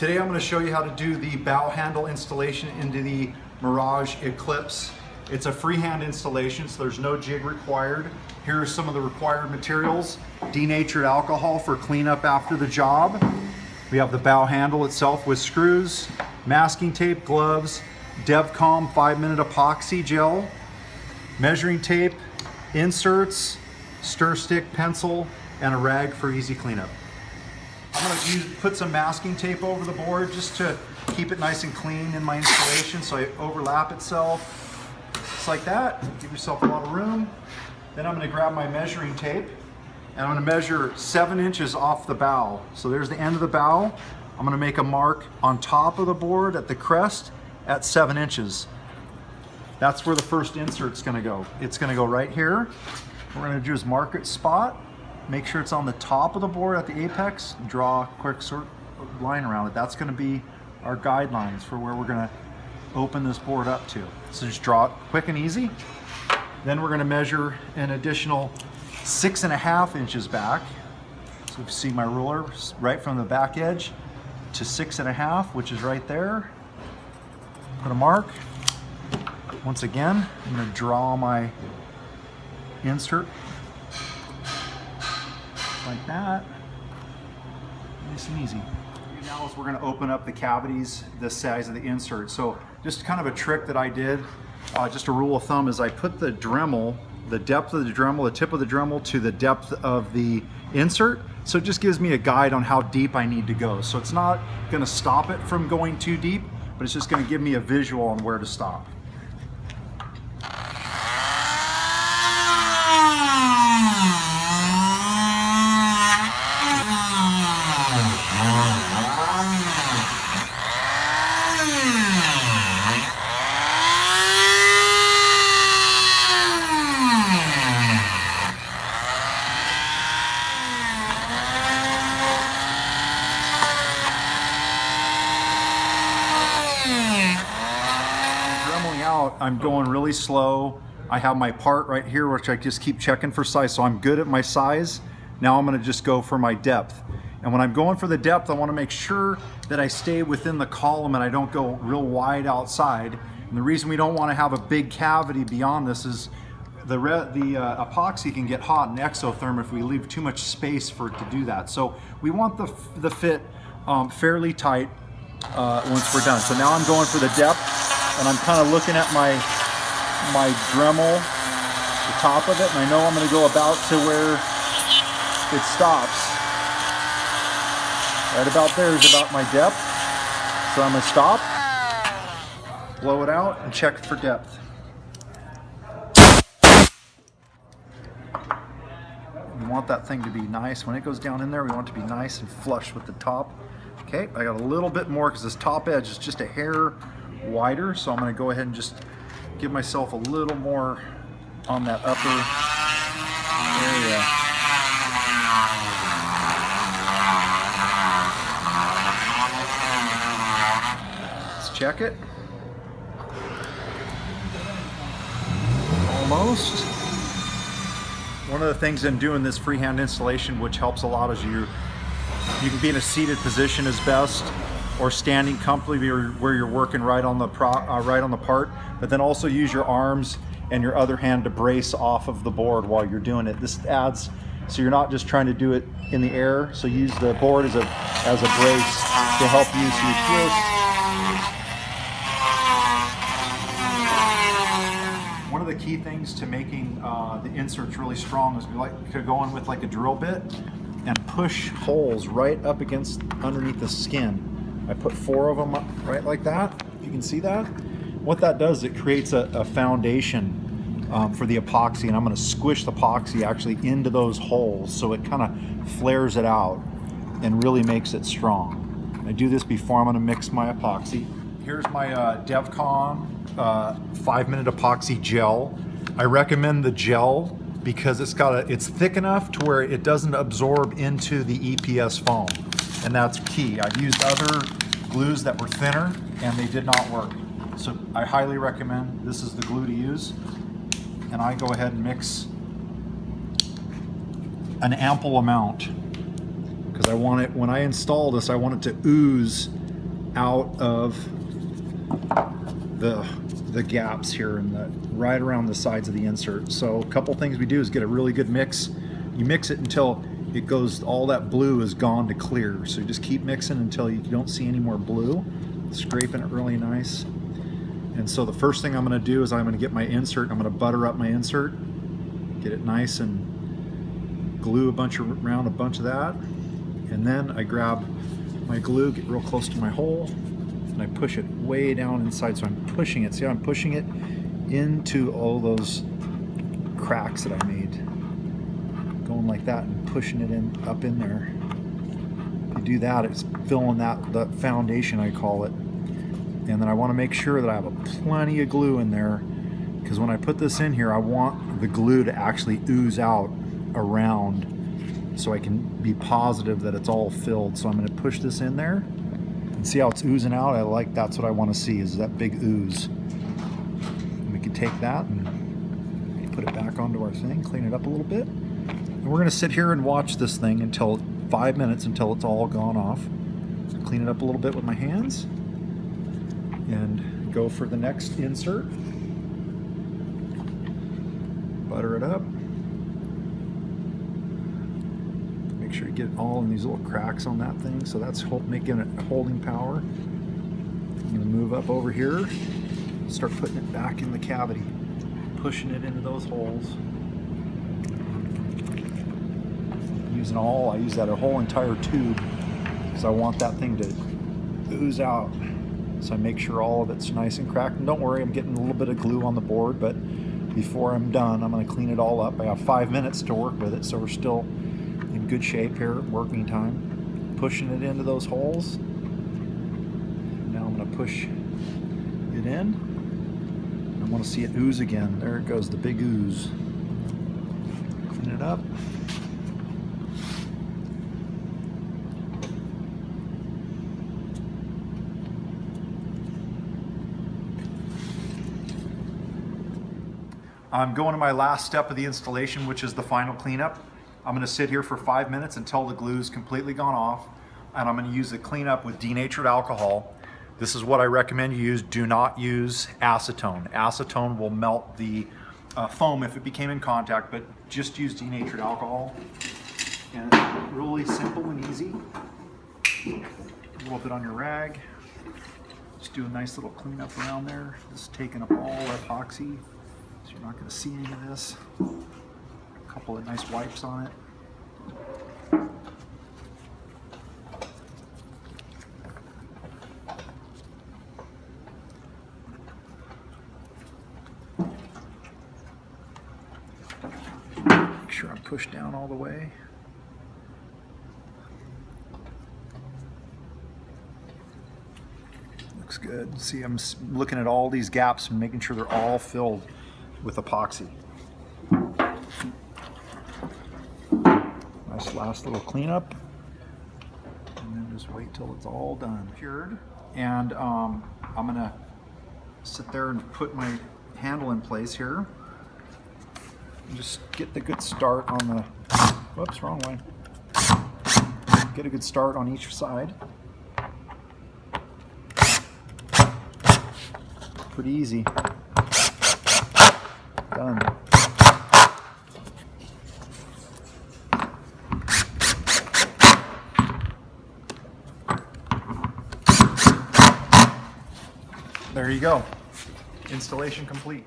Today I'm going to show you how to do the bow handle installation into the Mirage Eclipse. It's a freehand installation, so there's no jig required. Here are some of the required materials. Denatured alcohol for cleanup after the job. We have the bow handle itself with screws, masking tape, gloves, DevCom 5-minute epoxy gel, measuring tape, inserts, stir stick, pencil, and a rag for easy cleanup. I'm going to put some masking tape over the board just to keep it nice and clean in my installation so it overlap itself. Just like that. Give yourself a lot of room. Then I'm going to grab my measuring tape and I'm going to measure 7 inches off the bow. So there's the end of the bow. I'm going to make a mark on top of the board at the crest at 7 inches. That's where the first insert's going to go. It's going to go right here. What we're going to do is mark its spot. Make sure it's on the top of the board at the apex. Draw a quick sort of line around it. That's going to be our guidelines for where we're going to open this board up to. So just draw it quick and easy. Then we're going to measure an additional 6.5 inches back. So you see my ruler right from the back edge to 6.5, which is right there. Put a mark. Once again, I'm going to draw my insert like that. Nice and easy. Now is we're going to open up the cavities the size of the insert. So just kind of a trick that I did, just a rule of thumb, is I put the Dremel, the depth of the Dremel, the tip of the Dremel to the depth of the insert. So it just gives me a guide on how deep I need to go. So it's not going to stop it from going too deep, but it's just going to give me a visual on where to stop. I'm going really slow. I have my part right here, which I just keep checking for size, so I'm good at my size. Now I'm going to just go for my depth. And when I'm going for the depth, I want to make sure that I stay within the column and I don't go real wide outside. And the reason we don't want to have a big cavity beyond this is the epoxy can get hot and exotherm if we leave too much space for it to do that. So we want the fit fairly tight once we're done. So now I'm going for the depth. And I'm kind of looking at my Dremel, the top of it, and I know I'm going to go about to where it stops. Right about there is about my depth. So I'm going to stop, blow it out, and check for depth. We want that thing to be nice. When it goes down in there, we want it to be nice and flush with the top. Okay, I got a little bit more because this top edge is just a hair wider, so I'm going to go ahead and just give myself a little more on that upper area. Let's check it. Almost. One of the things in doing this freehand installation which helps a lot is you can be in a seated position as best, or standing comfortably where you're working right on the part, but then also use your arms and your other hand to brace off of the board while you're doing it. This adds, so you're not just trying to do it in the air, so use the board as a brace to help you so you twist. One of the key things to making the inserts really strong is we like to go in with like a drill bit and push holes right up against underneath the skin. I put 4 of them up right like that, if you can see that. What that does, it creates a foundation for the epoxy, and I'm going to squish the epoxy actually into those holes so it kind of flares it out and really makes it strong. I do this before I'm going to mix my epoxy. Here's my DevCom 5-minute epoxy gel. I recommend the gel because it's thick enough to where it doesn't absorb into the EPS foam. And that's key. I've used other glues that were thinner and they did not work. So I highly recommend this is the glue to use. And I go ahead and mix an ample amount because I want it, when I install this, I want it to ooze out of the gaps here and right around the sides of the insert. So a couple things we do is get a really good mix. You mix it until it goes, all that blue is gone to clear. So you just keep mixing until you don't see any more blue. Scraping it really nice. And so the first thing I'm going to do is I'm going to get my insert. I'm going to butter up my insert, get it nice and glue around a bunch of that. And then I grab my glue, get real close to my hole, and I push it way down inside. So I'm pushing it. See how I'm pushing it into all those cracks that I made. Going like that and pushing it in up in there. If you do that, it's filling the foundation, I call it. And then I want to make sure that I have plenty of glue in there, because when I put this in here, I want the glue to actually ooze out around so I can be positive that it's all filled. So I'm going to push this in there and see how it's oozing out. That's what I want to see, is that big ooze. And we can take that and put it back onto our thing, clean it up a little bit. And we're going to sit here and watch this thing until 5 minutes, until it's all gone off. Clean it up a little bit with my hands and go for the next insert. Butter it up. Make sure you get all in these little cracks on that thing, so that's making it holding power. I'm going to move up over here, start putting it back in the cavity, pushing it into those holes. I use that whole entire tube because I want that thing to ooze out. So I make sure all of it's nice and cracked. And don't worry, I'm getting a little bit of glue on the board, but before I'm done, I'm going to clean it all up. I have 5 minutes to work with it, so we're still in good shape here, working time. Pushing it into those holes. Now I'm going to push it in. I want to see it ooze again. There it goes, the big ooze. Clean it up. I'm going to my last step of the installation, which is the final cleanup. I'm going to sit here for 5 minutes until the glue's completely gone off, and I'm going to use the cleanup with denatured alcohol. This is what I recommend you use. Do not use acetone. Acetone will melt the foam if it became in contact, but just use denatured alcohol. And it's really simple and easy. A little bit on your rag. Just do a nice little cleanup around there. Just taking up all epoxy. So you're not going to see any of this. A couple of nice wipes on it. Make sure I'm pushed down all the way. Looks good. See, I'm looking at all these gaps and making sure they're all filled with epoxy. Nice last little cleanup, and then just wait till it's all done. Cured, and I'm gonna sit there and put my handle in place here, and just get the good start on the. Whoops, wrong way. Get a good start on each side. Pretty easy. Done. There you go. Installation complete.